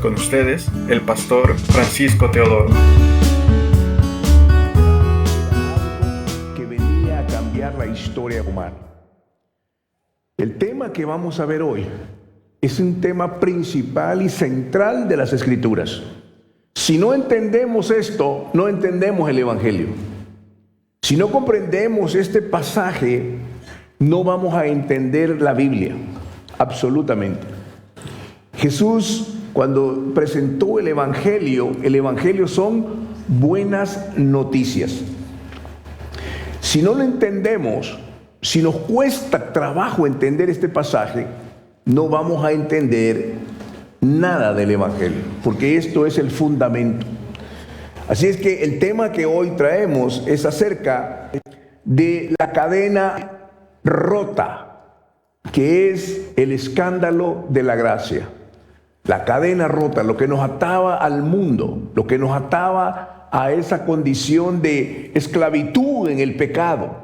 Con ustedes, el pastor Francisco Teodoro. Que venía a cambiar la historia humana. El tema que vamos a ver hoy es un tema principal y central de las Escrituras. Si no entendemos esto, no entendemos el Evangelio. Si no comprendemos este pasaje, no vamos a entender la Biblia, absolutamente. Jesús, cuando presentó el Evangelio son buenas noticias. Si no lo entendemos, si nos cuesta trabajo entender este pasaje, no vamos a entender nada del Evangelio, porque esto es el fundamento. Así es que el tema que hoy traemos es acerca de la cadena rota, que es el escándalo de la gracia. La cadena rota, lo que nos ataba al mundo, lo que nos ataba a esa condición de esclavitud en el pecado,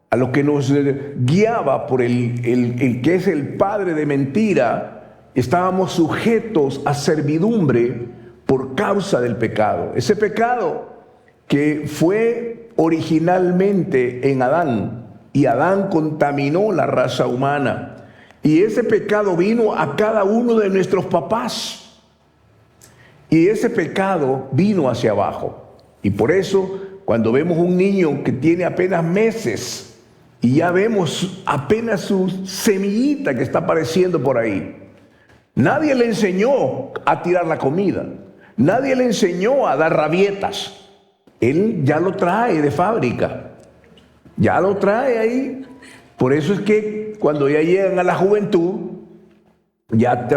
a lo que nos guiaba por el que es el padre de mentira. Estábamos sujetos a servidumbre por causa del pecado. Ese pecado que fue originalmente en Adán, y Adán contaminó la raza humana. Y ese pecado vino a cada uno de nuestros papás. Y ese pecado vino hacia abajo. Y por eso, cuando vemos un niño que tiene apenas meses, y ya vemos apenas su semillita que está apareciendo por ahí, nadie le enseñó a tirar la comida. Nadie le enseñó a dar rabietas. Él ya lo trae de fábrica. Ya lo trae ahí. Por eso es que cuando ya llegan a la juventud, ya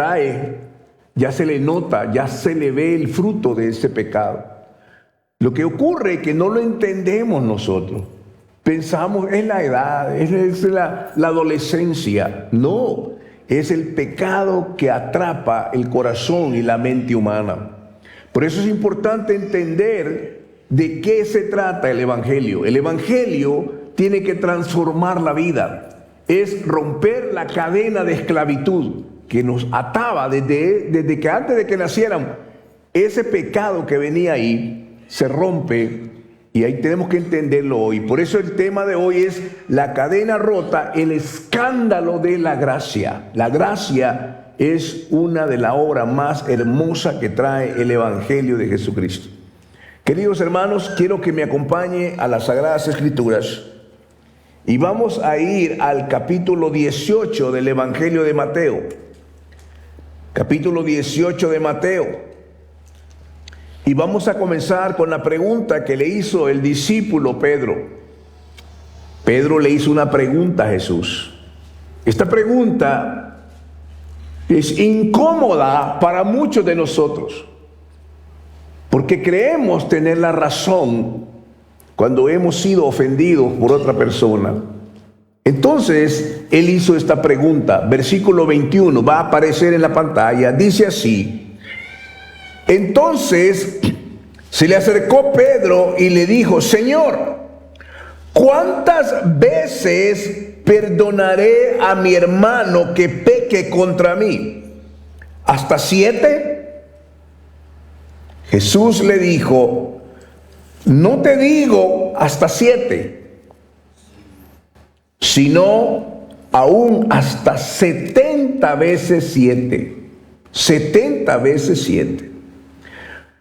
se le nota, ya se le ve el fruto de ese pecado. Lo que ocurre es que no lo entendemos nosotros. Pensamos, es la edad, es la adolescencia. No, es el pecado que atrapa el corazón y la mente humana. Por eso es importante entender de qué se trata el Evangelio. El Evangelio tiene que transformar la vida. Es romper la cadena de esclavitud que nos ataba desde que antes de que naciéramos. Ese pecado que venía ahí se rompe, y ahí tenemos que entenderlo hoy. Por eso el tema de hoy es la cadena rota, el escándalo de la gracia. La gracia es una de las obras más hermosas que trae el Evangelio de Jesucristo. Queridos hermanos, quiero que me acompañe a las Sagradas Escrituras. Y vamos a ir al capítulo 18 del Evangelio de Mateo. Capítulo 18 de Mateo. Y vamos a comenzar con la pregunta que le hizo el discípulo Pedro. Pedro le hizo una pregunta a Jesús. Esta pregunta es incómoda para muchos de nosotros, porque creemos tener la razón cuando hemos sido ofendidos por otra persona. Entonces, él hizo esta pregunta. Versículo 21, va a aparecer en la pantalla. Dice así: entonces se le acercó Pedro y le dijo: Señor, ¿cuántas veces perdonaré a mi hermano que peque contra mí? ¿Hasta 7? Jesús le dijo: no te digo hasta 7, sino aún hasta 70 veces 7. 70 veces 7.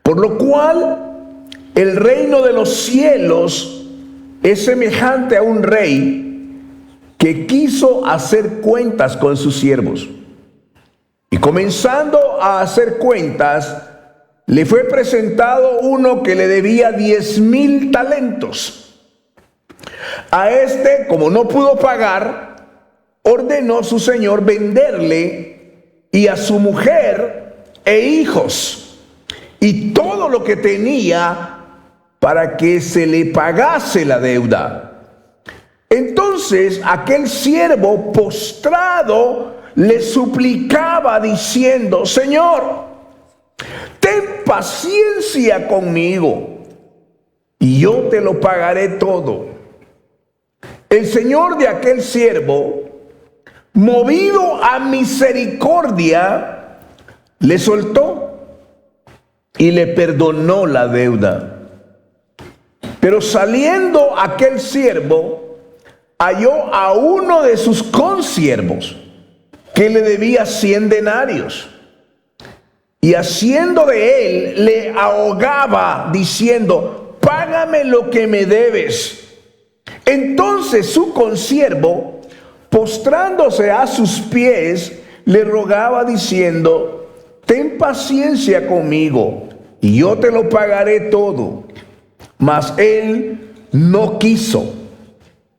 Por lo cual, el reino de los cielos es semejante a un rey que quiso hacer cuentas con sus siervos. Y comenzando a hacer cuentas, le fue presentado uno que le debía 10,000 talentos. A este, como no pudo pagar, ordenó su señor venderle y a su mujer e hijos y todo lo que tenía para que se le pagase la deuda. Entonces aquel siervo postrado le suplicaba diciendo: Señor, ten paciencia conmigo y yo te lo pagaré todo. El señor de aquel siervo, movido a misericordia, le soltó y le perdonó la deuda. Pero saliendo aquel siervo, halló a uno de sus consiervos que le debía 100 denarios. Y haciendo de él, le ahogaba diciendo: págame lo que me debes. Entonces su consiervo, postrándose a sus pies, le rogaba diciendo: ten paciencia conmigo, y yo te lo pagaré todo. Mas él no quiso,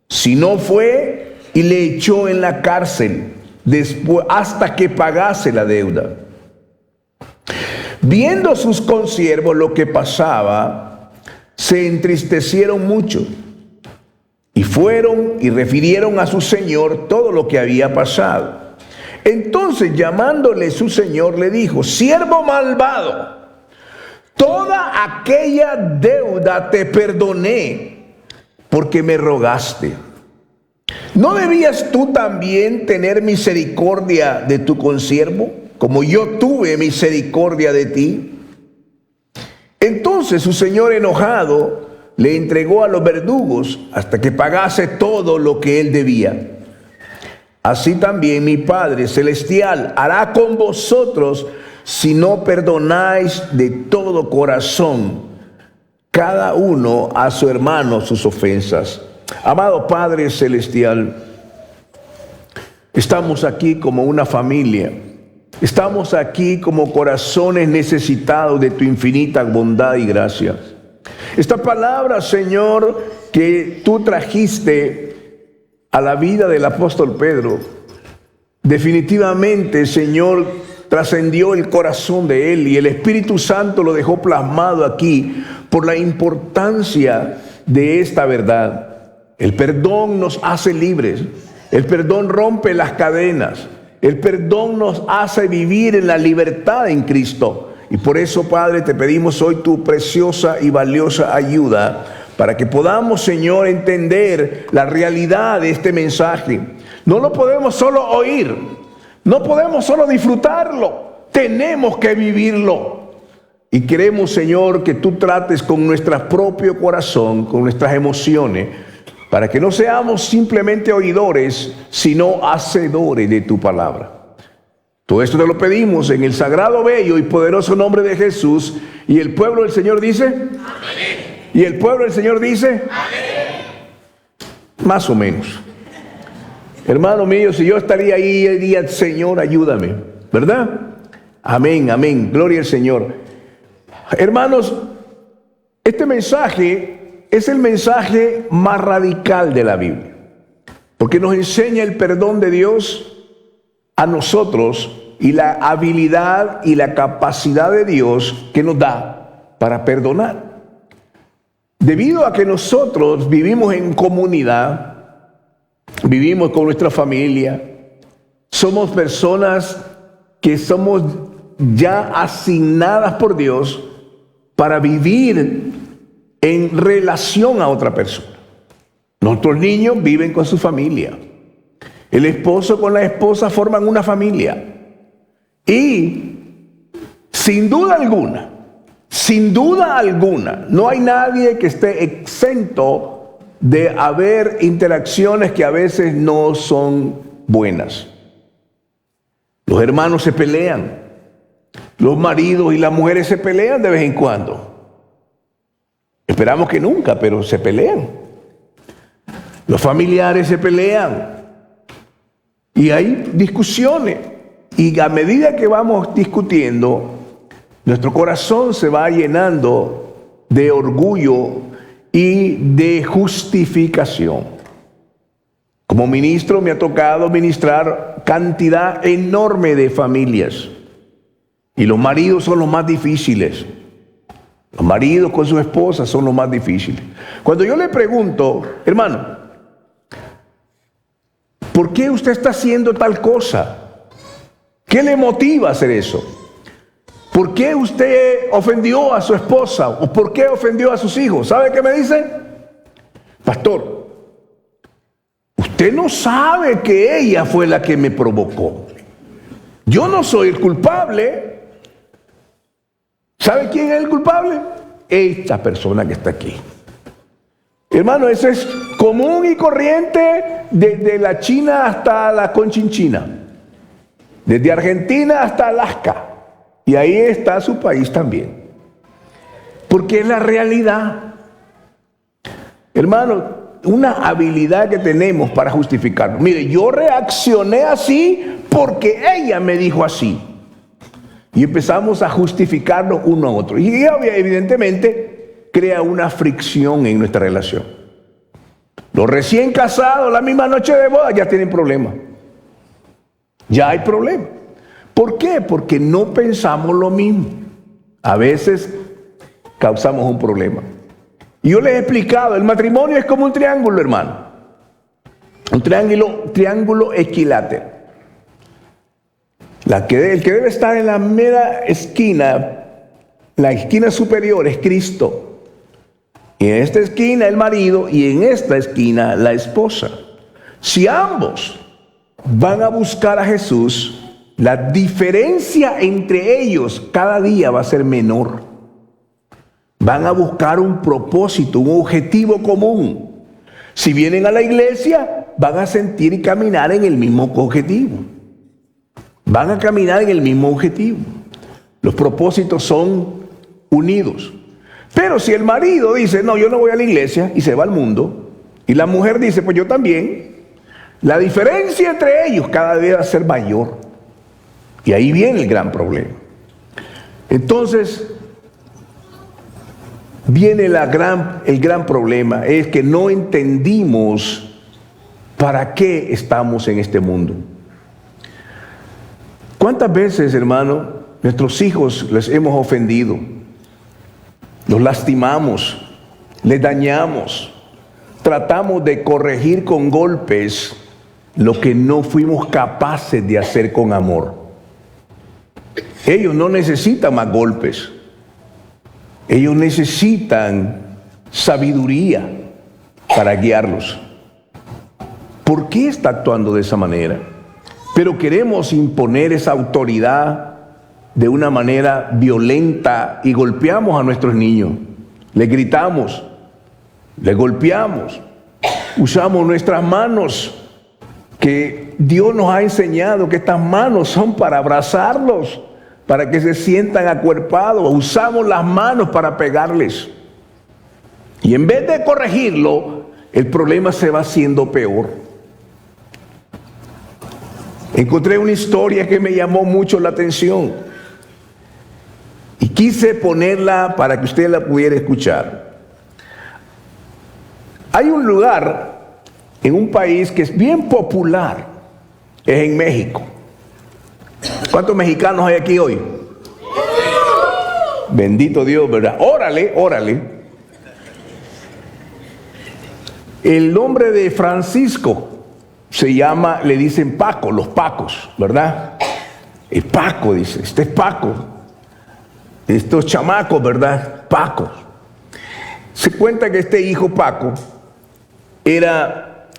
sino fue y le echó en la cárcel después, hasta que pagase la deuda. Viendo sus consiervos lo que pasaba, se entristecieron mucho, y fueron y refirieron a su señor todo lo que había pasado. Entonces, llamándole su señor, le dijo: siervo malvado, toda aquella deuda te perdoné, porque me rogaste. ¿No debías tú también tener misericordia de tu consiervo, como yo tuve misericordia de ti? Entonces su señor, enojado, le entregó a los verdugos hasta que pagase todo lo que él debía. Así también mi Padre Celestial hará con vosotros, si no perdonáis de todo corazón cada uno a su hermano sus ofensas. Amado Padre Celestial, estamos aquí como una familia. Estamos aquí como corazones necesitados de tu infinita bondad y gracia. Esta palabra, Señor, que tú trajiste a la vida del apóstol Pedro, definitivamente, Señor, trascendió el corazón de él, y el Espíritu Santo lo dejó plasmado aquí por la importancia de esta verdad. El perdón nos hace libres. El perdón rompe las cadenas. El perdón nos hace vivir en la libertad en Cristo. Y por eso, Padre, te pedimos hoy tu preciosa y valiosa ayuda para que podamos, Señor, entender la realidad de este mensaje. No lo podemos solo oír, no podemos solo disfrutarlo, tenemos que vivirlo. Y queremos, Señor, que tú trates con nuestro propio corazón, con nuestras emociones, para que no seamos simplemente oidores, sino hacedores de tu palabra. Todo esto te lo pedimos en el sagrado, bello y poderoso nombre de Jesús. Y el pueblo del Señor dice: amén. Y el pueblo del Señor dice: amén. Más o menos. Hermano mío, si yo estaría ahí, diría: Señor, ayúdame, ¿verdad? Amén, amén, gloria al Señor. Hermanos, este mensaje es el mensaje más radical de la Biblia, porque nos enseña el perdón de Dios a nosotros y la habilidad y la capacidad de Dios que nos da para perdonar. Debido a que nosotros vivimos en comunidad, vivimos con nuestra familia, somos personas que somos ya asignadas por Dios para vivir en relación a otra persona. Nuestros niños viven con su familia. El esposo con la esposa forman una familia. Y sin duda alguna, no hay nadie que esté exento de haber interacciones que a veces no son buenas. Los hermanos se pelean. Los maridos y las mujeres se pelean de vez en cuando. Esperamos que nunca, pero se pelean. Los familiares se pelean. Y hay discusiones. Y a medida que vamos discutiendo, nuestro corazón se va llenando de orgullo y de justificación. Como ministro me ha tocado ministrar cantidad enorme de familias. Y los maridos son los más difíciles. Los maridos con sus esposas son los más difíciles. Cuando yo le pregunto: hermano, ¿por qué usted está haciendo tal cosa? ¿Qué le motiva a hacer eso? ¿Por qué usted ofendió a su esposa? ¿O por qué ofendió a sus hijos? ¿Sabe qué me dice? Pastor, usted no sabe que ella fue la que me provocó. Yo no soy el culpable. ¿Sabe quién es el culpable? Esta persona que está aquí. Hermano, eso es común y corriente desde la China hasta la Conchinchina, desde Argentina hasta Alaska, y ahí está su país también, porque es la realidad. Hermano, una habilidad que tenemos para justificarnos. Mire, yo reaccioné así porque ella me dijo así. Y empezamos a justificarnos uno a otro. Y evidentemente crea una fricción en nuestra relación. Los recién casados, la misma noche de boda, ya tienen problemas. Ya hay problemas. ¿Por qué? Porque no pensamos lo mismo. A veces causamos un problema. Y yo les he explicado, el matrimonio es como un triángulo, hermano. Un triángulo equilátero. El que debe estar en la mera esquina, la esquina superior es Cristo. Y en esta esquina el marido y en esta esquina la esposa. Si ambos van a buscar a Jesús, la diferencia entre ellos cada día va a ser menor. Van a buscar un propósito, un objetivo común. Si vienen a la iglesia, van a sentir y caminar en el mismo objetivo. Van a caminar en el mismo objetivo. Los propósitos son unidos. Pero si el marido dice, no, yo no voy a la iglesia, y se va al mundo, y la mujer dice, pues yo también, la diferencia entre ellos cada vez va a ser mayor. Y ahí viene el gran problema. Entonces, viene el gran problema, es que no entendimos para qué estamos en este mundo. ¿Cuántas veces, hermano, nuestros hijos les hemos ofendido? Los lastimamos, les dañamos, tratamos de corregir con golpes lo que no fuimos capaces de hacer con amor. Ellos no necesitan más golpes. Ellos necesitan sabiduría para guiarlos. ¿Por qué está actuando de esa manera? Pero queremos imponer esa autoridad de una manera violenta y golpeamos a nuestros niños. Les gritamos, les golpeamos, usamos nuestras manos, que Dios nos ha enseñado que estas manos son para abrazarlos, para que se sientan acuerpados. Usamos las manos para pegarles. Y en vez de corregirlo, el problema se va haciendo peor. Encontré una historia que me llamó mucho la atención y quise ponerla para que usted la pudiera escuchar. Hay un lugar en un país que es bien popular, es en México. ¿Cuántos mexicanos hay aquí hoy? Bendito Dios, ¿verdad? Órale, órale. El nombre de Francisco se llama, le dicen Paco, los Pacos, ¿verdad? Es Paco, dice, este es Paco. Estos chamacos, ¿verdad? Pacos. Se cuenta que este hijo Paco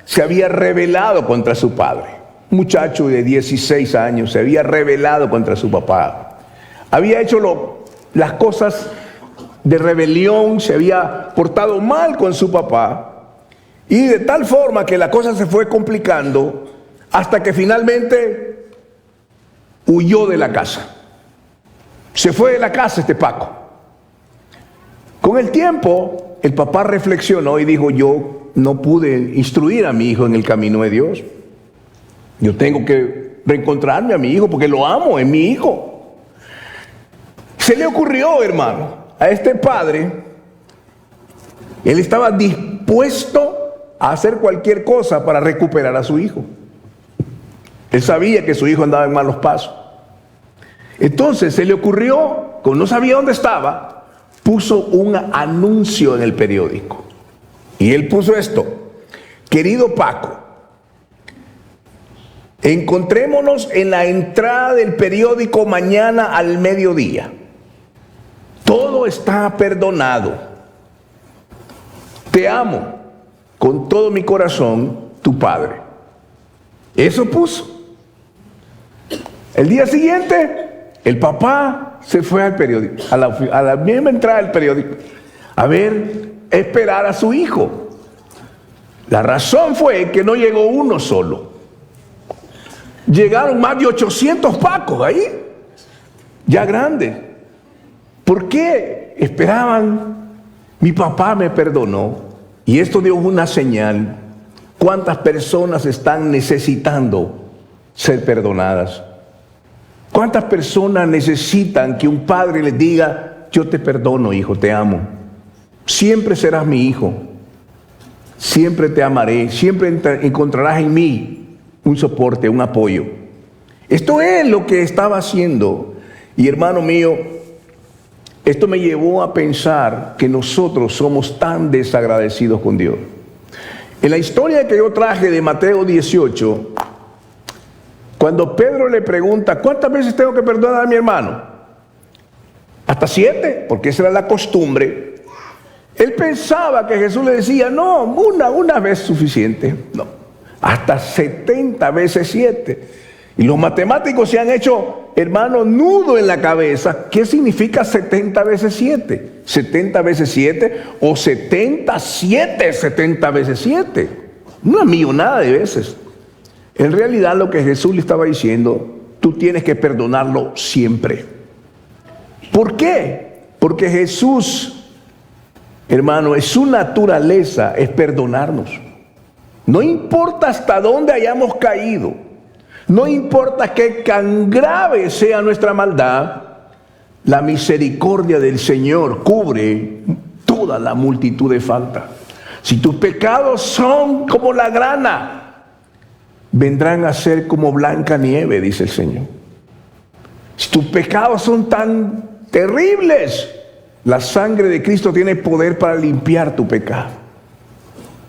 se había rebelado contra su padre. Un muchacho de 16 años se había rebelado contra su papá. Había hecho las cosas de rebelión, se había portado mal con su papá. Y de tal forma que la cosa se fue complicando hasta que finalmente huyó de la casa. Se fue de la casa este Paco. Con el tiempo, el papá reflexionó y dijo, yo no pude instruir a mi hijo en el camino de Dios. Yo tengo que reencontrarme a mi hijo porque lo amo, es mi hijo. Se le ocurrió, hermano, a este padre, él estaba dispuesto a hacer cualquier cosa para recuperar a su hijo. Él sabía que su hijo andaba en malos pasos. Entonces se le ocurrió, como no sabía dónde estaba, puso un anuncio en el periódico. Y él puso esto: querido Paco, encontrémonos en la entrada del periódico mañana al mediodía. Todo está perdonado. Te amo con todo mi corazón, tu padre. Eso puso. El día siguiente, el papá se fue al periódico, a la misma entrada del periódico, a esperar a su hijo. La razón fue que no llegó uno solo. Llegaron más de 800 pacos ahí, ya grandes. ¿Por qué esperaban? Mi papá me perdonó. Y esto dio una señal. ¿Cuántas personas están necesitando ser perdonadas? ¿Cuántas personas necesitan que un padre les diga: yo te perdono, hijo, te amo, siempre serás mi hijo, siempre te amaré, siempre encontrarás en mí un soporte, un apoyo? Esto es lo que estaba haciendo. Y hermano mío, esto me llevó a pensar que nosotros somos tan desagradecidos con Dios. En la historia que yo traje de Mateo 18, cuando Pedro le pregunta: ¿cuántas veces tengo que perdonar a mi hermano? Hasta 7, porque esa era la costumbre. Él pensaba que Jesús le decía: no, una vez suficiente. No, hasta 70 veces 7. Y los matemáticos se han hecho, hermano, nudo en la cabeza. ¿Qué significa 70 veces 7? 70 veces 7 o 70 veces 7. Una millonada de veces. En realidad lo que Jesús le estaba diciendo: tú tienes que perdonarlo siempre. ¿Por qué? Porque Jesús, hermano, es su naturaleza, es perdonarnos. No importa hasta dónde hayamos caído. No importa qué tan grave sea nuestra maldad, la misericordia del Señor cubre toda la multitud de faltas. Si tus pecados son como la grana, vendrán a ser como blanca nieve, dice el Señor. Si tus pecados son tan terribles, la sangre de Cristo tiene poder para limpiar tu pecado.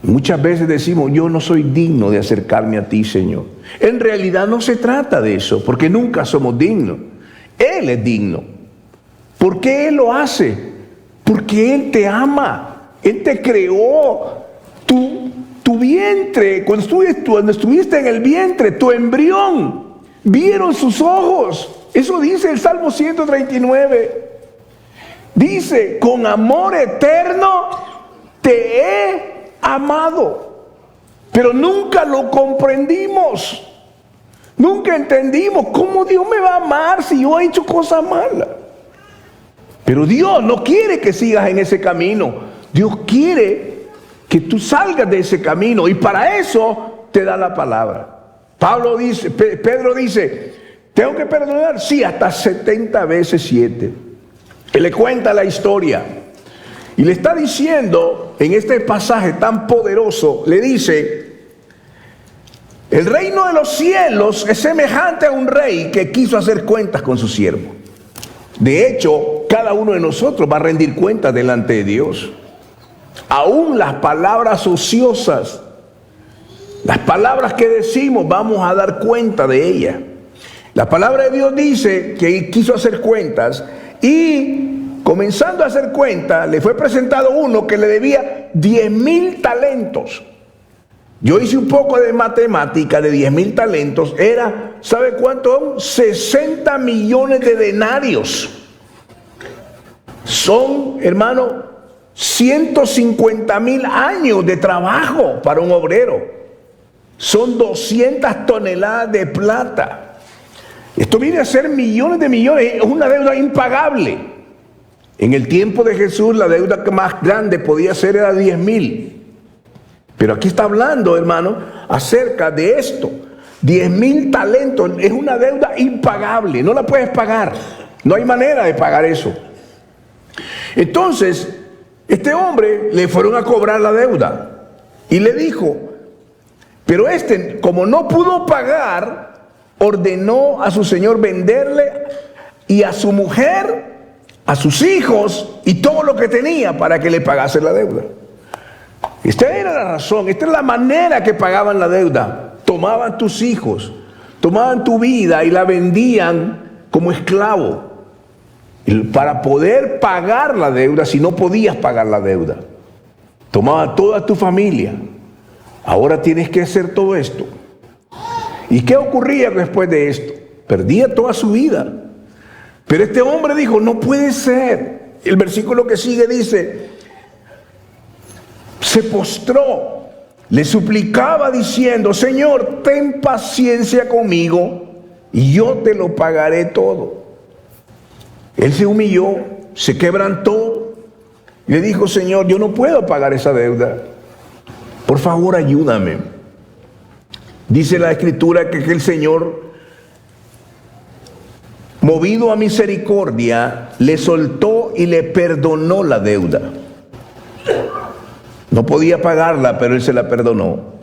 Muchas veces decimos: yo no soy digno de acercarme a ti, Señor. En realidad no se trata de eso, porque nunca somos dignos. Él es digno. ¿Por qué Él lo hace? Porque Él te ama. Él te creó. Tu vientre, cuando estuviste en el vientre, tu embrión, vieron sus ojos. Eso dice el Salmo 139. Dice: con amor eterno te he amado. Pero nunca lo comprendimos. Nunca entendimos cómo Dios me va a amar si yo he hecho cosas malas. Pero Dios no quiere que sigas en ese camino. Dios quiere que tú salgas de ese camino, y para eso te da la palabra. Pedro dice: ¿tengo que perdonar? Sí, hasta 70 veces 7. Él le cuenta la historia. Y le está diciendo, en este pasaje tan poderoso, le dice: el reino de los cielos es semejante a un rey que quiso hacer cuentas con su siervo. De hecho, cada uno de nosotros va a rendir cuentas delante de Dios. Aún las palabras ociosas, las palabras que decimos, vamos a dar cuenta de ellas. La palabra de Dios dice que quiso hacer cuentas, y comenzando a hacer cuenta, le fue presentado uno que le debía 10,000 talentos. Yo hice un poco de matemática de 10,000 talentos. ¿Sabe cuánto? 60 millones de denarios. Son, hermano, 150,000 años de trabajo para un obrero. Son 200 toneladas de plata. Esto viene a ser millones de millones. Es una deuda impagable. En el tiempo de Jesús, la deuda más grande podía ser era 10,000. Pero aquí está hablando, hermano, acerca de esto. 10,000 talentos es una deuda impagable. No la puedes pagar. No hay manera de pagar eso. Entonces, este hombre le fueron a cobrar la deuda. Y le dijo, pero como no pudo pagar, ordenó a su señor venderle y a su mujer, a sus hijos y todo lo que tenía para que le pagase la deuda. Esta era la razón, esta es la manera que pagaban la deuda. Tomaban tus hijos, tomaban tu vida y la vendían como esclavo para poder pagar la deuda si no podías pagar la deuda. Tomaban toda tu familia. Ahora tienes que hacer todo esto. ¿Y qué ocurría después de esto? Perdía toda su vida. Pero este hombre dijo, no puede ser. El versículo que sigue dice, se postró, le suplicaba diciendo, Señor, ten paciencia conmigo y yo te lo pagaré todo. Él se humilló, se quebrantó y le dijo, Señor, yo no puedo pagar esa deuda. Por favor, ayúdame. Dice la Escritura que el Señor, movido a misericordia, le soltó y le perdonó la deuda. No podía pagarla, pero él se la perdonó.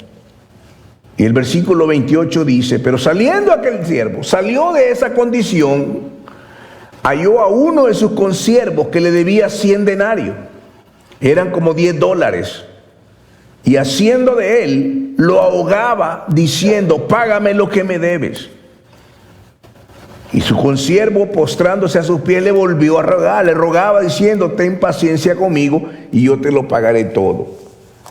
Y el versículo 28 dice, pero saliendo aquel siervo, salió de esa condición, halló a uno de sus consiervos que le debía 100 denarios. Eran como $10. Y haciendo de él, lo ahogaba diciendo, págame lo que me debes. Y su consiervo, postrándose a sus pies, le volvió a rogar, le rogaba diciendo, ten paciencia conmigo y yo te lo pagaré todo.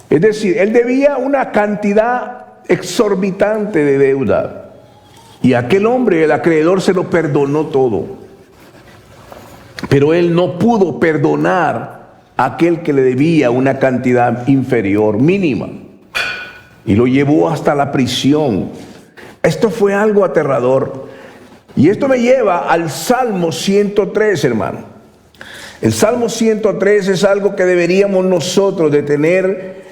Es decir, él debía una cantidad exorbitante de deuda. Y aquel hombre, el acreedor, se lo perdonó todo. Pero él no pudo perdonar a aquel que le debía una cantidad inferior, mínima. Y lo llevó hasta la prisión. Esto fue algo aterrador. Y esto me lleva al Salmo 103, hermano. El Salmo 103 es algo que deberíamos nosotros de tener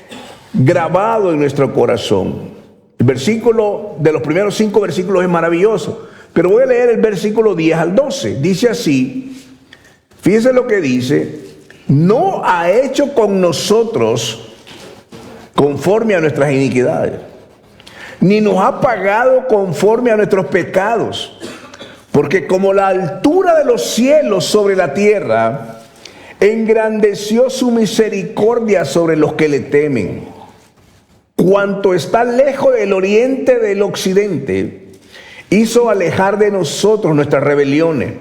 grabado en nuestro corazón. El versículo de los primeros 5 versículos es maravilloso, pero voy a leer el versículo 10 al 12. Dice así, fíjense lo que dice, no ha hecho con nosotros conforme a nuestras iniquidades, ni nos ha pagado conforme a nuestros pecados. Porque como la altura de los cielos sobre la tierra, engrandeció su misericordia sobre los que le temen. Cuanto está lejos del oriente del occidente, hizo alejar de nosotros nuestras rebeliones.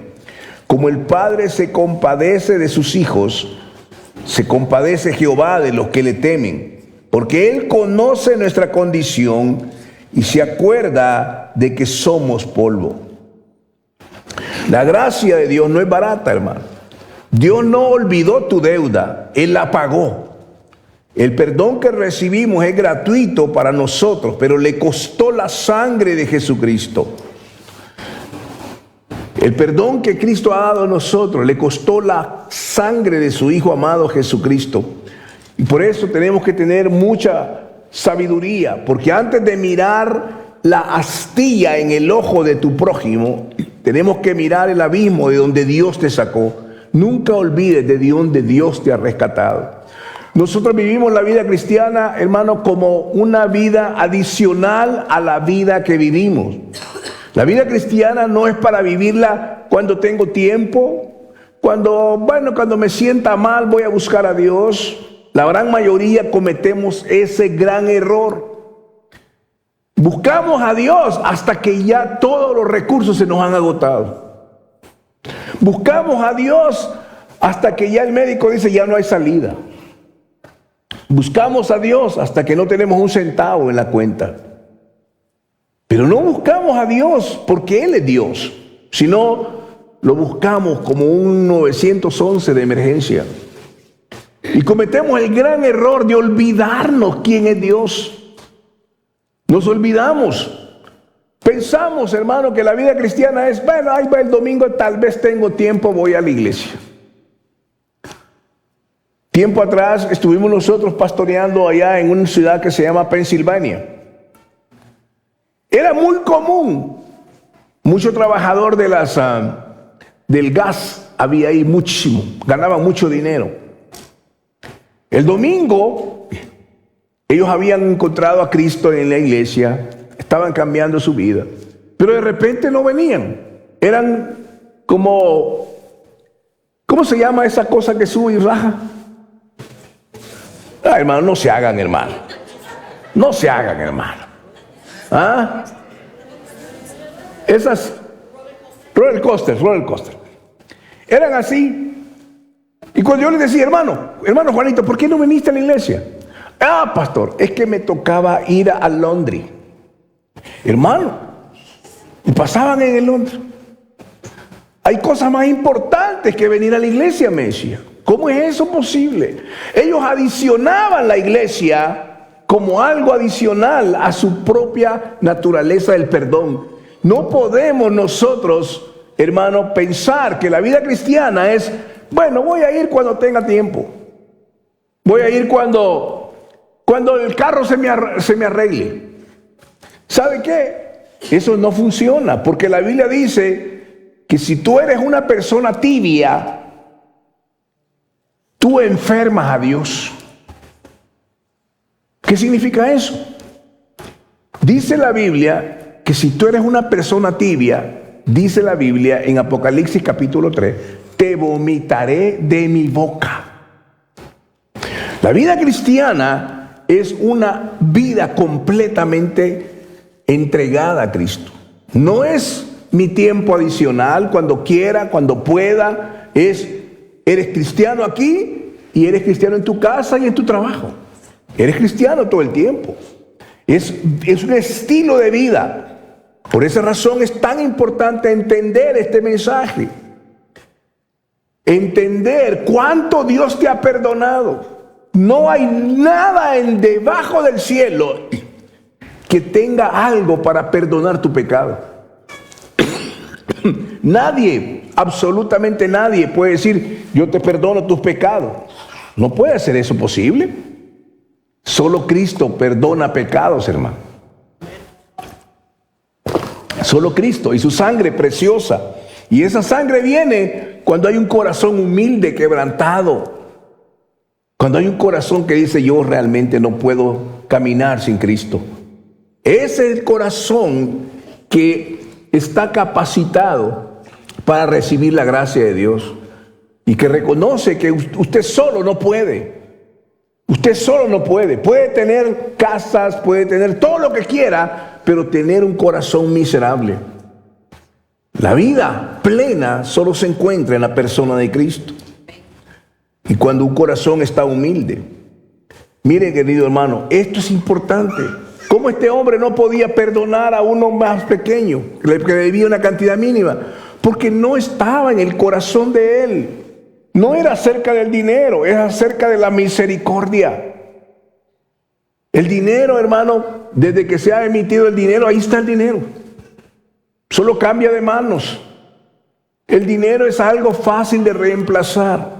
Como el Padre se compadece de sus hijos, se compadece Jehová de los que le temen. Porque Él conoce nuestra condición y se acuerda de que somos polvo. La gracia de Dios no es barata, hermano. Dios no olvidó tu deuda, Él la pagó. El perdón que recibimos es gratuito para nosotros, pero le costó la sangre de Jesucristo. El perdón que Cristo ha dado a nosotros le costó la sangre de su Hijo amado Jesucristo. Y por eso tenemos que tener mucha sabiduría, porque antes de mirar la astilla en el ojo de tu prójimo, tenemos que mirar el abismo de donde Dios te sacó. Nunca olvides de donde Dios te ha rescatado. Nosotros vivimos la vida cristiana, hermano, como una vida adicional a la vida que vivimos. La vida cristiana no es para vivirla cuando tengo tiempo, cuando me sienta mal voy a buscar a Dios. La gran mayoría cometemos ese gran error. Buscamos a Dios hasta que ya todos los recursos se nos han agotado. Buscamos a Dios hasta que ya el médico dice ya no hay salida. Buscamos a Dios hasta que no tenemos un centavo en la cuenta. Pero no buscamos a Dios porque Él es Dios, sino lo buscamos como un 911 de emergencia. Y cometemos el gran error de olvidarnos quién es Dios. Nos olvidamos. Pensamos, hermano, que la vida cristiana es, bueno, ahí va el domingo, tal vez tengo tiempo, voy a la iglesia. Tiempo atrás estuvimos nosotros pastoreando allá en una ciudad que se llama Pensilvania. Era muy común, mucho trabajador del gas había ahí muchísimo, ganaban mucho dinero. El domingo ellos habían encontrado a Cristo en la iglesia, estaban cambiando su vida, pero de repente no venían. Eran como, ¿cómo se llama esa cosa que sube y raja? Hermano, no se hagan, hermano. No se hagan, hermano. ¿Ah? Esas roller coaster. Eran así. Y cuando yo les decía, hermano Juanito, ¿por qué no viniste a la iglesia? Ah, pastor, es que me tocaba ir a Londres. Hermano, y pasaban en el Londres. Hay cosas más importantes que venir a la iglesia, Mesías. ¿Cómo es eso posible? Ellos adicionaban la iglesia como algo adicional a su propia naturaleza del perdón. No podemos nosotros, hermano, pensar que la vida cristiana es, bueno, voy a ir cuando tenga tiempo. Voy a ir cuando el carro se me arregle. ¿Sabe qué? Eso no funciona, porque la Biblia dice que si tú eres una persona tibia, tú enfermas a Dios. ¿Qué significa eso? Dice la Biblia que si tú eres una persona tibia, dice la Biblia en Apocalipsis capítulo 3, te vomitaré de mi boca. La vida cristiana es una vida completamente entregada a Cristo. No es mi tiempo adicional, cuando quiera, cuando pueda. Eres cristiano aquí y eres cristiano en tu casa y en tu trabajo. Eres cristiano todo el tiempo. Es un estilo de vida. Por esa razón es tan importante entender este mensaje. Entender cuánto Dios te ha perdonado. No hay nada debajo del cielo que tenga algo para perdonar tu pecado. Nadie, absolutamente nadie puede decir, yo te perdono tus pecados. No puede ser eso posible. Solo Cristo perdona pecados, hermano. Solo Cristo y su sangre preciosa. Y esa sangre viene cuando hay un corazón humilde, quebrantado. Cuando hay un corazón que dice, yo realmente no puedo caminar sin Cristo. Ese es el corazón que está capacitado para recibir la gracia de Dios. Y que reconoce que usted solo no puede. Usted solo no puede. Puede tener casas, puede tener todo lo que quiera, pero tener un corazón miserable. La vida plena solo se encuentra en la persona de Cristo. Y cuando un corazón está humilde. Mire, querido hermano, esto es importante. ¿Cómo este hombre no podía perdonar a uno más pequeño, que le debía una cantidad mínima? Porque no estaba en el corazón de él. No era acerca del dinero, es acerca de la misericordia. El dinero, hermano, desde que se ha emitido el dinero, ahí está el dinero. Solo cambia de manos. El dinero es algo fácil de reemplazar.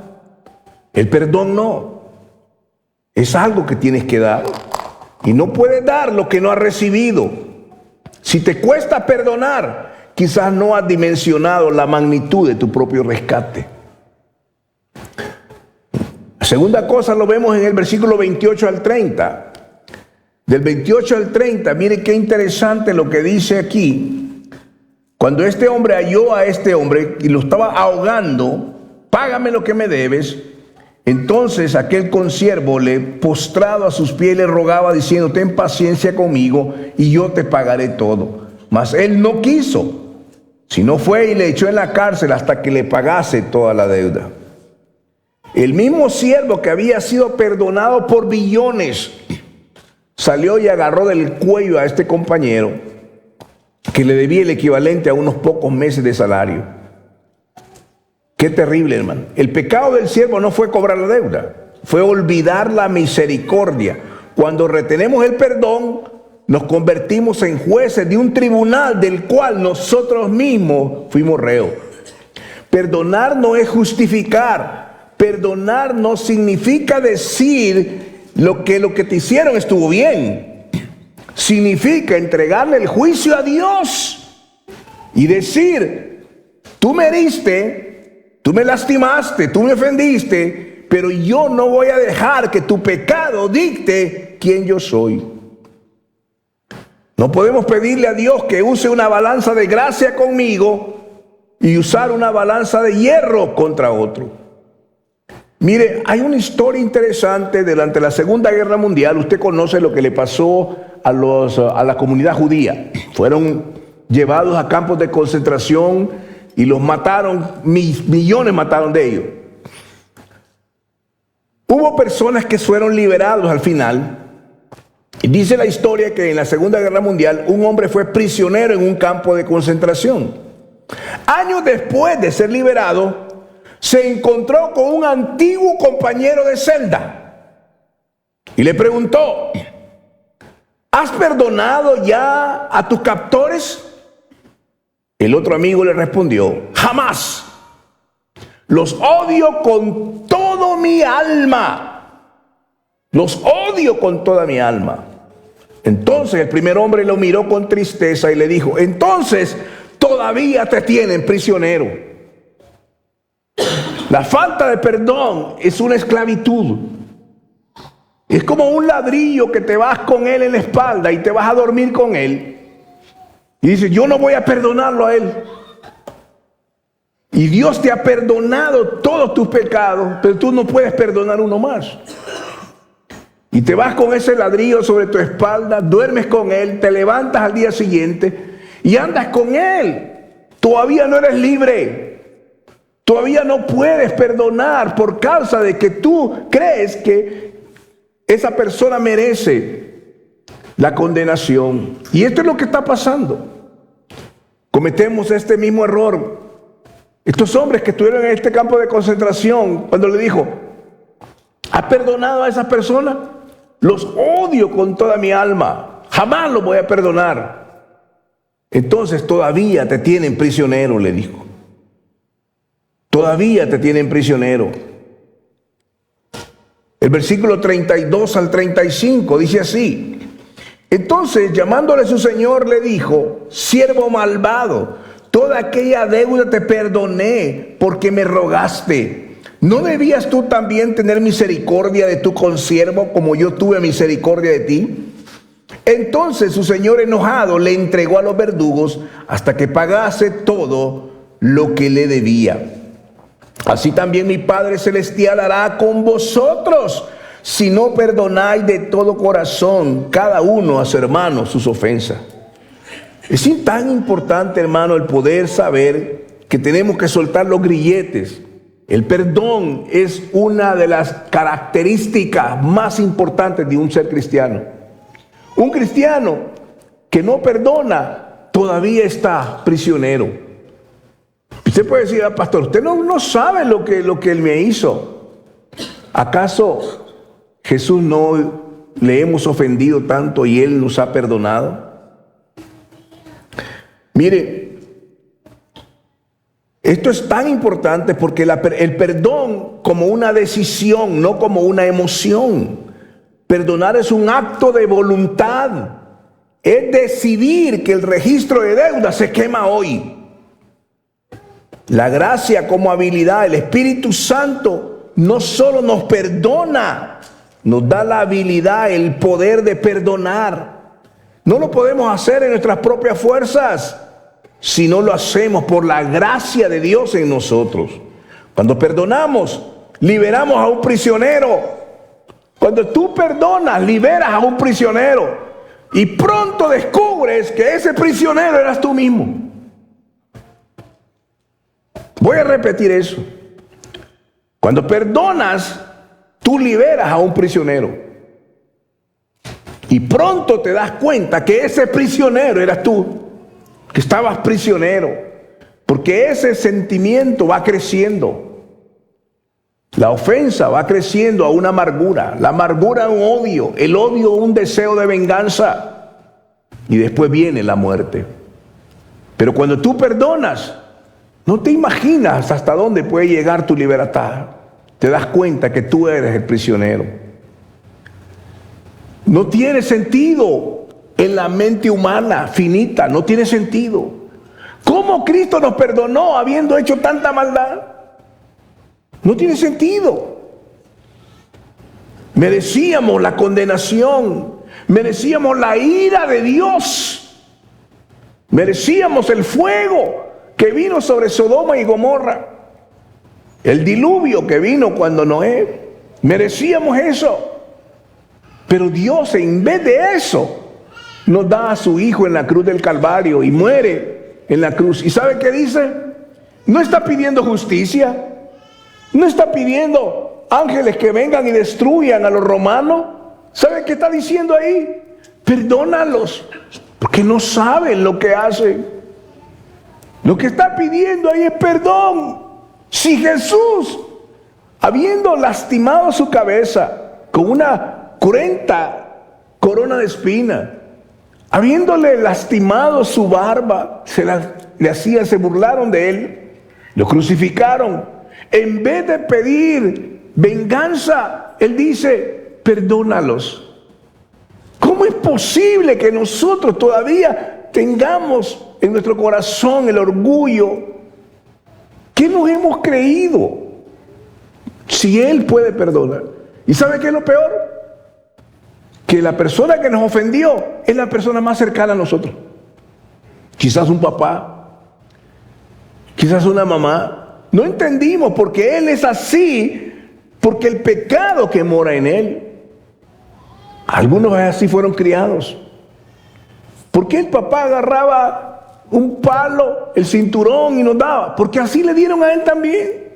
El perdón no. Es algo que tienes que dar. Y no puedes dar lo que no has recibido. Si te cuesta perdonar, quizás no has dimensionado la magnitud de tu propio rescate. La segunda cosa lo vemos en el versículo 28 al 30. Del 28 al 30, mire qué interesante lo que dice aquí. Cuando este hombre halló a este hombre y lo estaba ahogando, págame lo que me debes. Entonces aquel consiervo, postrado a sus pies, le rogaba diciendo, ten paciencia conmigo y yo te pagaré todo. Mas él no quiso, sino fue y le echó en la cárcel hasta que le pagase toda la deuda. El mismo siervo que había sido perdonado por billones, salió y agarró del cuello a este compañero que le debía el equivalente a unos pocos meses de salario. Qué terrible, hermano. El pecado del siervo no fue cobrar la deuda, fue olvidar la misericordia. Cuando retenemos el perdón, nos convertimos en jueces de un tribunal del cual nosotros mismos fuimos reos. Perdonar no es justificar. Perdonar no significa decir lo que te hicieron estuvo bien. Significa entregarle el juicio a Dios y decir, tú me heriste, tú me lastimaste, tú me ofendiste, pero yo no voy a dejar que tu pecado dicte quién yo soy. No podemos pedirle a Dios que use una balanza de gracia conmigo y usar una balanza de hierro contra otro. Mire, hay una historia interesante durante la Segunda Guerra Mundial. Usted conoce lo que le pasó a la comunidad judía. Fueron llevados a campos de concentración y los mataron, millones mataron de ellos. Hubo personas que fueron liberados al final. Y dice la historia que en la Segunda Guerra Mundial un hombre fue prisionero en un campo de concentración. años después de ser liberado, se encontró con un antiguo compañero de celda y le preguntó: ¿has perdonado ya a tus captores? El otro amigo le respondió: jamás. Los odio con todo mi alma. Los odio con toda mi alma. Entonces el primer hombre lo miró con tristeza y le dijo: entonces todavía te tienen prisionero. La falta de perdón es una esclavitud. Es como un ladrillo que te vas con él en la espalda y te vas a dormir con él. Y dices: yo no voy a perdonarlo a él. Y Dios te ha perdonado todos tus pecados, pero tú no puedes perdonar uno más. Y te vas con ese ladrillo sobre tu espalda, duermes con él, te levantas al día siguiente y andas con él. Todavía no eres libre. Todavía no puedes perdonar por causa de que tú crees que esa persona merece la condenación. Y esto es lo que está pasando. Cometemos este mismo error. Estos hombres que estuvieron en este campo de concentración, cuando le dijo: ¿has perdonado a esa persona? Los odio con toda mi alma. Jamás los voy a perdonar. Entonces todavía te tienen prisionero, le dijo. Todavía te tienen prisionero. El versículo 32 al 35 dice así: entonces, llamándole su señor, le dijo: siervo malvado, toda aquella deuda te perdoné porque me rogaste. ¿No debías tú también tener misericordia de tu consiervo como yo tuve misericordia de ti? Entonces su señor, enojado, le entregó a los verdugos hasta que pagase todo lo que le debía. Así también mi Padre Celestial hará con vosotros, si no perdonáis de todo corazón cada uno a su hermano sus ofensas. Es tan importante, hermano, el poder saber que tenemos que soltar los grilletes. El perdón es una de las características más importantes de un ser cristiano. Un cristiano que no perdona todavía está prisionero. Usted puede decir: pastor, usted no sabe lo que él me hizo. ¿Acaso Jesús no le hemos ofendido tanto y él nos ha perdonado? Mire, esto es tan importante porque el perdón como una decisión, no como una emoción. Perdonar es un acto de voluntad. Es decidir que el registro de deuda se quema hoy. La gracia como habilidad, el Espíritu Santo no solo nos perdona, nos da la habilidad, el poder de perdonar. No lo podemos hacer en nuestras propias fuerzas, sino lo hacemos por la gracia de Dios en nosotros. Cuando perdonamos, liberamos a un prisionero. Cuando tú perdonas, liberas a un prisionero. Y pronto descubres que ese prisionero eras tú mismo. Voy a repetir eso. Cuando perdonas, tú liberas a un prisionero. Y pronto te das cuenta que ese prisionero eras tú. Que estabas prisionero, porque ese sentimiento va creciendo. La ofensa va creciendo a una amargura, la amargura a un odio, el odio a un deseo de venganza, y después viene la muerte. Pero cuando tú perdonas, no te imaginas hasta dónde puede llegar tu libertad. Te das cuenta que tú eres el prisionero. No tiene sentido. En la mente humana finita, no tiene sentido. ¿Cómo Cristo nos perdonó habiendo hecho tanta maldad? No tiene sentido. Merecíamos la condenación, merecíamos la ira de Dios, merecíamos el fuego que vino sobre Sodoma y Gomorra, el diluvio que vino cuando Noé, merecíamos eso. Pero Dios, en vez de eso, nos da a su Hijo en la cruz del Calvario y muere en la cruz. ¿Y sabe qué dice? No está pidiendo justicia. No está pidiendo ángeles que vengan y destruyan a los romanos. ¿Sabe qué está diciendo ahí? Perdónalos, porque no saben lo que hacen. Lo que está pidiendo ahí es perdón. Si Jesús, habiendo lastimado su cabeza con una cruenta corona de espina, habiéndole lastimado su barba, se burlaron de él, lo crucificaron. En vez de pedir venganza, él dice, perdónalos. ¿Cómo es posible que nosotros todavía tengamos en nuestro corazón el orgullo? ¿Qué nos hemos creído? Si Él puede perdonar. ¿Y sabe qué es lo peor? Que la persona que nos ofendió es la persona más cercana a nosotros. Quizás un papá, quizás una mamá. No entendimos porque Él es así, porque el pecado que mora en Él. Algunos así fueron criados. ¿Por qué el papá agarraba un palo, el cinturón y nos daba? Porque así le dieron a él también.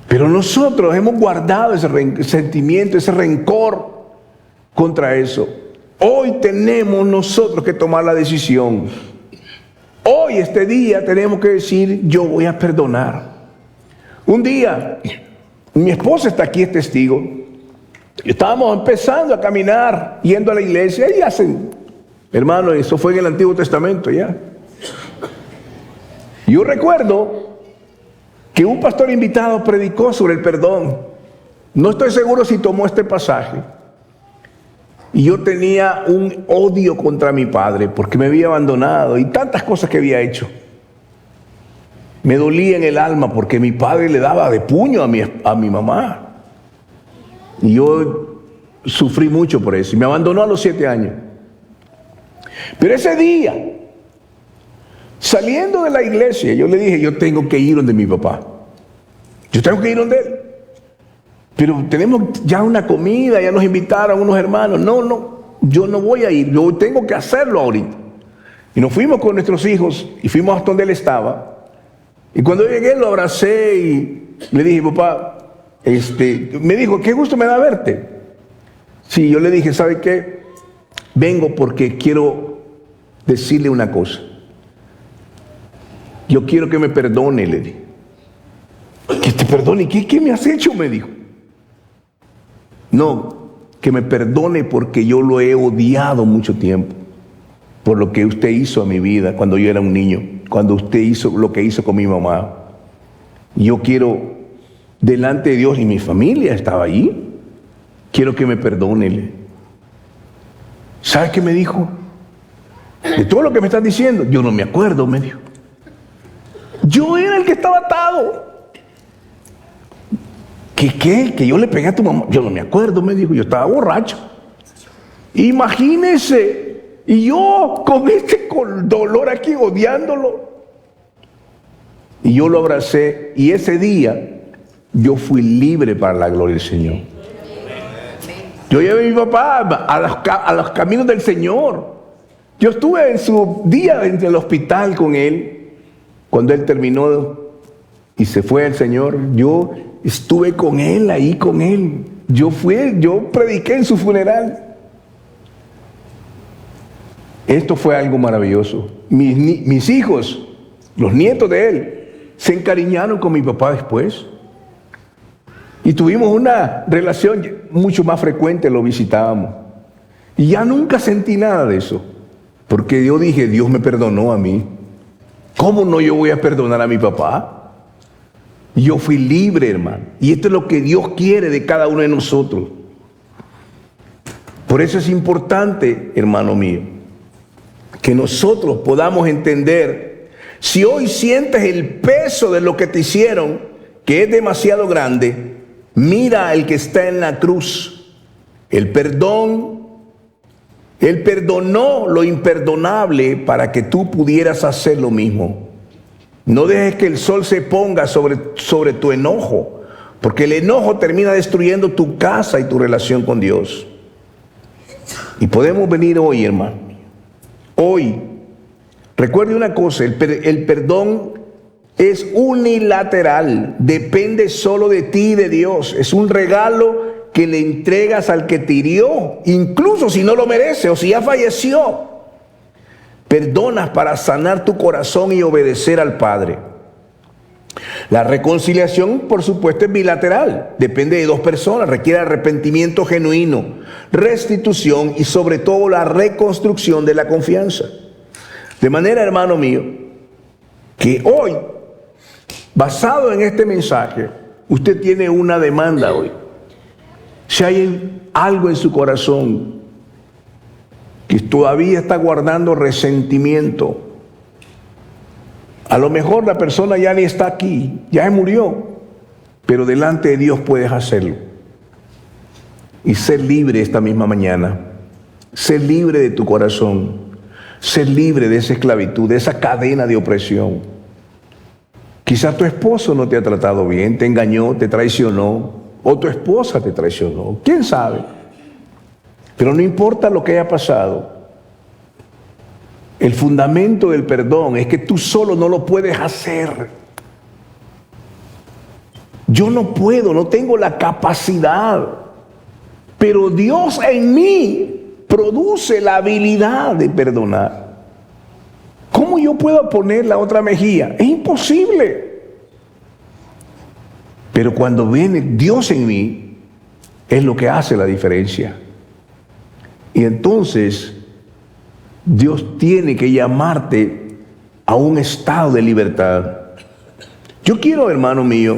Pero nosotros hemos guardado ese sentimiento, ese rencor contra eso. Hoy tenemos nosotros que tomar la decisión. Hoy, este día, tenemos que decir, yo voy a perdonar. Un día, mi esposa está aquí, es testigo. Estábamos empezando a caminar, yendo a la iglesia, y hermano, eso fue en el Antiguo Testamento ya. Yo recuerdo que un pastor invitado predicó sobre el perdón. No estoy seguro si tomó este pasaje. Y yo tenía un odio contra mi padre porque me había abandonado y tantas cosas que había hecho. Me dolía en el alma porque mi padre le daba de puño a mi mamá. Y yo sufrí mucho por eso. Y me abandonó a los 7 años. Pero ese día, saliendo de la iglesia, yo le dije, yo tengo que ir donde mi papá. Yo tengo que ir donde él. Pero tenemos ya una comida, ya nos invitaron unos hermanos. No, yo no voy a ir. Yo tengo que hacerlo ahorita. Y nos fuimos con nuestros hijos y fuimos hasta donde él estaba. Y cuando llegué lo abracé y le dije, papá, me dijo, qué gusto me da verte. Sí, yo le dije, ¿sabe qué? Vengo porque quiero decirle una cosa. Yo quiero que me perdone, le dije. Que te perdone. ¿Qué me has hecho? Me dijo. No, que me perdone porque yo lo he odiado mucho tiempo. Por lo que usted hizo a mi vida cuando yo era un niño. Cuando usted hizo lo que hizo con mi mamá. Yo quiero, delante de Dios, y mi familia estaba allí, quiero que me perdone. ¿Sabe qué me dijo? De todo lo que me estás diciendo, yo no me acuerdo, me dijo. Yo era el que estaba atado. ¿Qué? Que yo le pegué a tu mamá. Yo no me acuerdo, me dijo. Yo estaba borracho. Imagínese. Y yo con dolor aquí, odiándolo. Y yo lo abracé. Y ese día, yo fui libre para la gloria del Señor. Yo llevé a mi papá a los caminos del Señor. Yo estuve en su día en el hospital con él. Cuando él terminó y se fue al Señor, yo estuve con él, ahí con él. Yo prediqué en su funeral. Esto fue algo maravilloso. Mis hijos, los nietos de él, se encariñaron con mi papá después. Y tuvimos una relación mucho más frecuente, lo visitábamos. Y ya nunca sentí nada de eso. Porque yo dije, Dios me perdonó a mí. ¿Cómo no yo voy a perdonar a mi papá? Yo fui libre, hermano. Y esto es lo que Dios quiere de cada uno de nosotros. Por eso es importante, hermano mío, que nosotros podamos entender, si hoy sientes el peso de lo que te hicieron, que es demasiado grande, mira al que está en la cruz. El perdón, Él perdonó lo imperdonable para que tú pudieras hacer lo mismo. No dejes que el sol se ponga sobre tu enojo, porque el enojo termina destruyendo tu casa y tu relación con Dios. Y podemos venir hoy, hermano. Hoy, recuerde una cosa, el perdón es unilateral, depende solo de ti y de Dios. Es un regalo que le entregas al que te hirió, incluso si no lo merece o si ya falleció. Perdonas para sanar tu corazón y obedecer al Padre. La reconciliación, por supuesto, es bilateral. Depende de dos personas. Requiere arrepentimiento genuino, restitución y sobre todo la reconstrucción de la confianza. De manera, hermano mío, que hoy, basado en este mensaje, usted tiene una demanda hoy. Si hay algo en su corazón que todavía está guardando resentimiento, a lo mejor la persona ya ni está aquí, ya se murió, pero delante de Dios puedes hacerlo. Y ser libre esta misma mañana. Ser libre de tu corazón. Ser libre de esa esclavitud, de esa cadena de opresión. Quizás tu esposo no te ha tratado bien, te engañó, te traicionó, o tu esposa te traicionó. ¿Quién sabe? Pero no importa lo que haya pasado. El fundamento del perdón es que tú solo no lo puedes hacer. Yo no puedo, no tengo la capacidad. Pero Dios en mí produce la habilidad de perdonar. ¿Cómo yo puedo poner la otra mejilla? Es imposible. Pero cuando viene Dios en mí, es lo que hace la diferencia. Y entonces Dios tiene que llamarte a un estado de libertad. Yo quiero, hermano mío,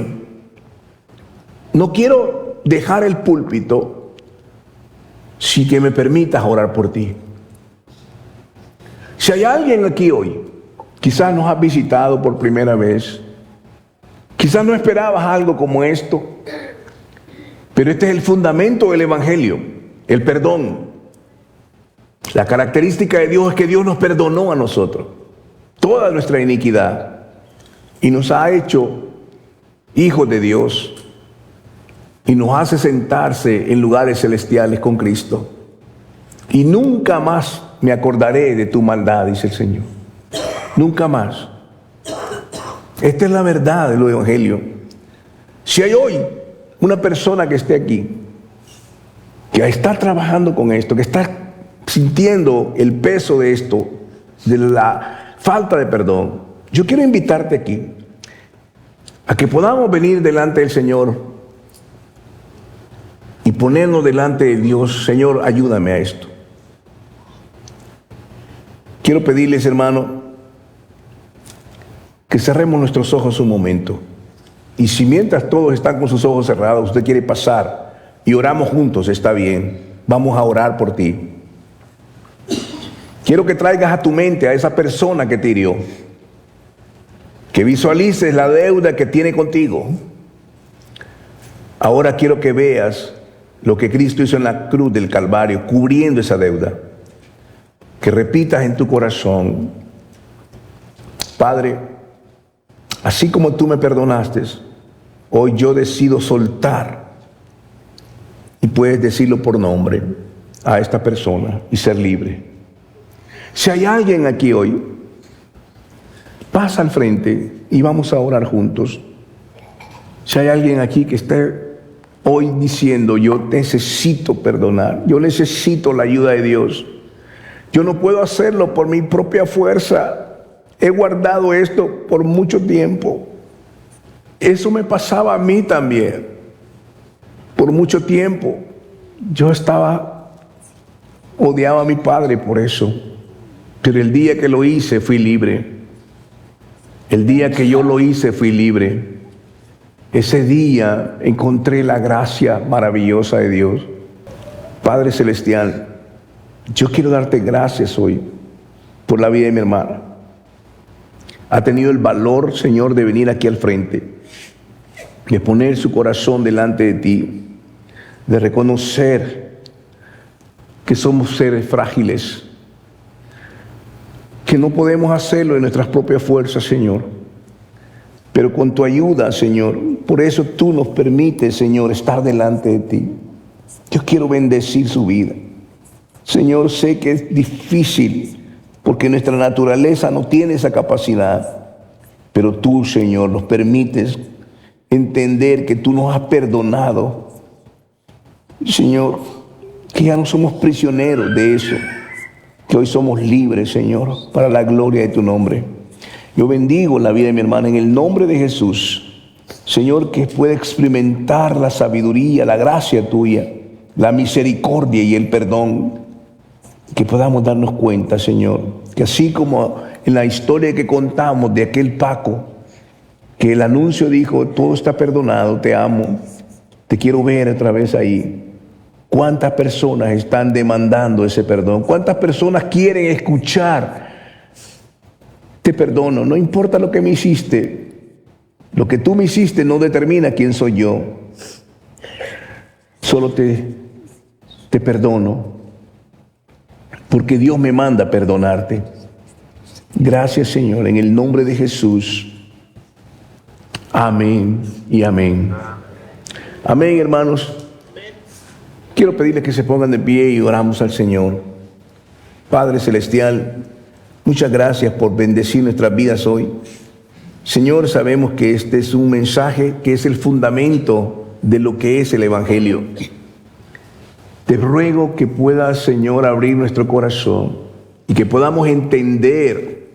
no quiero dejar el púlpito sin que me permitas orar por ti. Si hay alguien aquí hoy, quizás nos has visitado por primera vez, quizás no esperabas algo como esto, pero este es el fundamento del Evangelio, el perdón. La característica de Dios es que Dios nos perdonó a nosotros toda nuestra iniquidad y nos ha hecho hijos de Dios y nos hace sentarse en lugares celestiales con Cristo. Y nunca más me acordaré de tu maldad, dice el Señor. Nunca más. Esta es la verdad del Evangelio. Si hay hoy una persona que esté aquí, que está trabajando con esto, que está sintiendo el peso de esto, de la falta de perdón, yo quiero invitarte aquí a que podamos venir delante del Señor y ponernos delante de Dios. Señor, ayúdame a esto. Quiero pedirles, hermano, que cerremos nuestros ojos un momento. Y si mientras todos están con sus ojos cerrados, usted quiere pasar y oramos juntos, está bien. Vamos a orar por ti. Quiero que traigas a tu mente a esa persona que te hirió, que visualices la deuda que tiene contigo. Ahora quiero que veas lo que Cristo hizo en la cruz del Calvario, cubriendo esa deuda. Que repitas en tu corazón: Padre, así como tú me perdonaste, hoy yo decido soltar, y puedes decirlo por nombre, a esta persona y ser libre. Si hay alguien aquí hoy, pasa al frente y vamos a orar juntos. Si hay alguien aquí que esté hoy diciendo: yo necesito perdonar, yo necesito la ayuda de Dios, yo no puedo hacerlo por mi propia fuerza, he guardado esto por mucho tiempo. Eso me pasaba a mí también. Por mucho tiempo yo odiaba a mi padre por eso. Pero el día que lo hice, fui libre. El día que yo lo hice, fui libre. Ese día encontré la gracia maravillosa de Dios. Padre Celestial, yo quiero darte gracias hoy por la vida de mi hermana. Ha tenido el valor, Señor, de venir aquí al frente, de poner su corazón delante de ti, de reconocer que somos seres frágiles, que no podemos hacerlo en nuestras propias fuerzas, Señor, pero con tu ayuda, Señor. Por eso tú nos permites, Señor, estar delante de ti. Yo quiero bendecir su vida. Señor, sé que es difícil porque nuestra naturaleza no tiene esa capacidad, pero tú, Señor, nos permites entender que tú nos has perdonado. Señor, que ya no somos prisioneros de eso, que hoy somos libres, Señor, para la gloria de tu nombre. Yo bendigo la vida de mi hermana en el nombre de Jesús. Señor, que pueda experimentar la sabiduría, la gracia tuya, la misericordia y el perdón. Que podamos darnos cuenta, Señor, que así como en la historia que contamos de aquel Paco, que el anuncio dijo, todo está perdonado, te amo, te quiero ver otra vez ahí. ¿Cuántas personas están demandando ese perdón? ¿Cuántas personas quieren escuchar? Te perdono, no importa lo que me hiciste. Lo que tú me hiciste no determina quién soy yo. Solo te perdono, porque Dios me manda a perdonarte. Gracias, Señor, en el nombre de Jesús. Amén y amén. Amén, hermanos. Quiero pedirles que se pongan de pie y oramos al Señor. Padre Celestial, muchas gracias por bendecir nuestras vidas hoy. Señor, sabemos que este es un mensaje que es el fundamento de lo que es el Evangelio. Te ruego que puedas, Señor, abrir nuestro corazón y que podamos entender,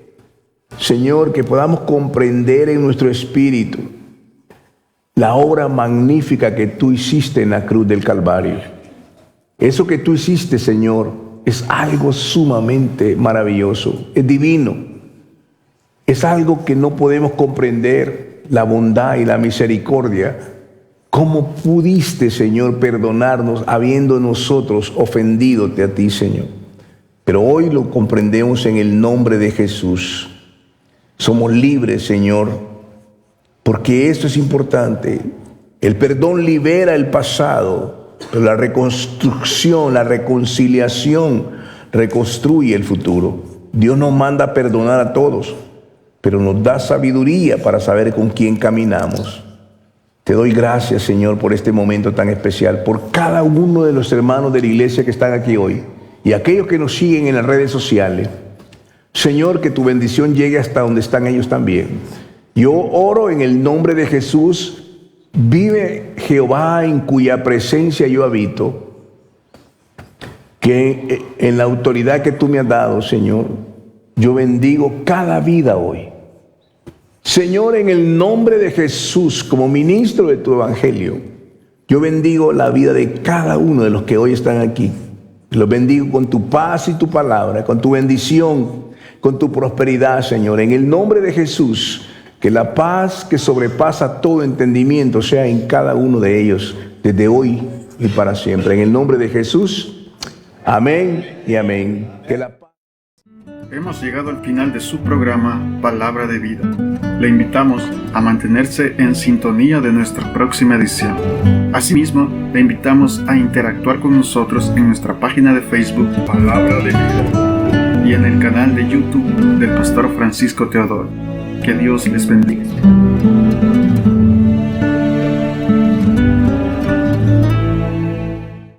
Señor, que podamos comprender en nuestro espíritu la obra magnífica que tú hiciste en la cruz del Calvario. Eso que tú hiciste, Señor, es algo sumamente maravilloso, es divino. Es algo que no podemos comprender, la bondad y la misericordia. ¿Cómo pudiste, Señor, perdonarnos habiendo nosotros ofendidote a ti, Señor? Pero hoy lo comprendemos en el nombre de Jesús. Somos libres, Señor, porque esto es importante. El perdón libera el pasado, pero la reconstrucción, la reconciliación reconstruye el futuro. Dios nos manda a perdonar a todos, pero nos da sabiduría para saber con quién caminamos. Te doy gracias, Señor, por este momento tan especial, por cada uno de los hermanos de la iglesia que están aquí hoy y aquellos que nos siguen en las redes sociales. Señor, que tu bendición llegue hasta donde están ellos también. Yo oro en el nombre de Jesús. Vive Jehová en cuya presencia yo habito, que en la autoridad que tú me has dado, Señor, yo bendigo cada vida hoy. Señor, en el nombre de Jesús, como ministro de tu evangelio, yo bendigo la vida de cada uno de los que hoy están aquí. Los bendigo con tu paz y tu palabra, con tu bendición, con tu prosperidad, Señor. En el nombre de Jesús, que la paz que sobrepasa todo entendimiento sea en cada uno de ellos, desde hoy y para siempre. En el nombre de Jesús, amén y amén. Que la paz... Hemos llegado al final de su programa Palabra de Vida. Le invitamos a mantenerse en sintonía de nuestra próxima edición. Asimismo, le invitamos a interactuar con nosotros en nuestra página de Facebook Palabra de Vida y en el canal de YouTube del Pastor Francisco Teodoro. Que Dios les bendiga.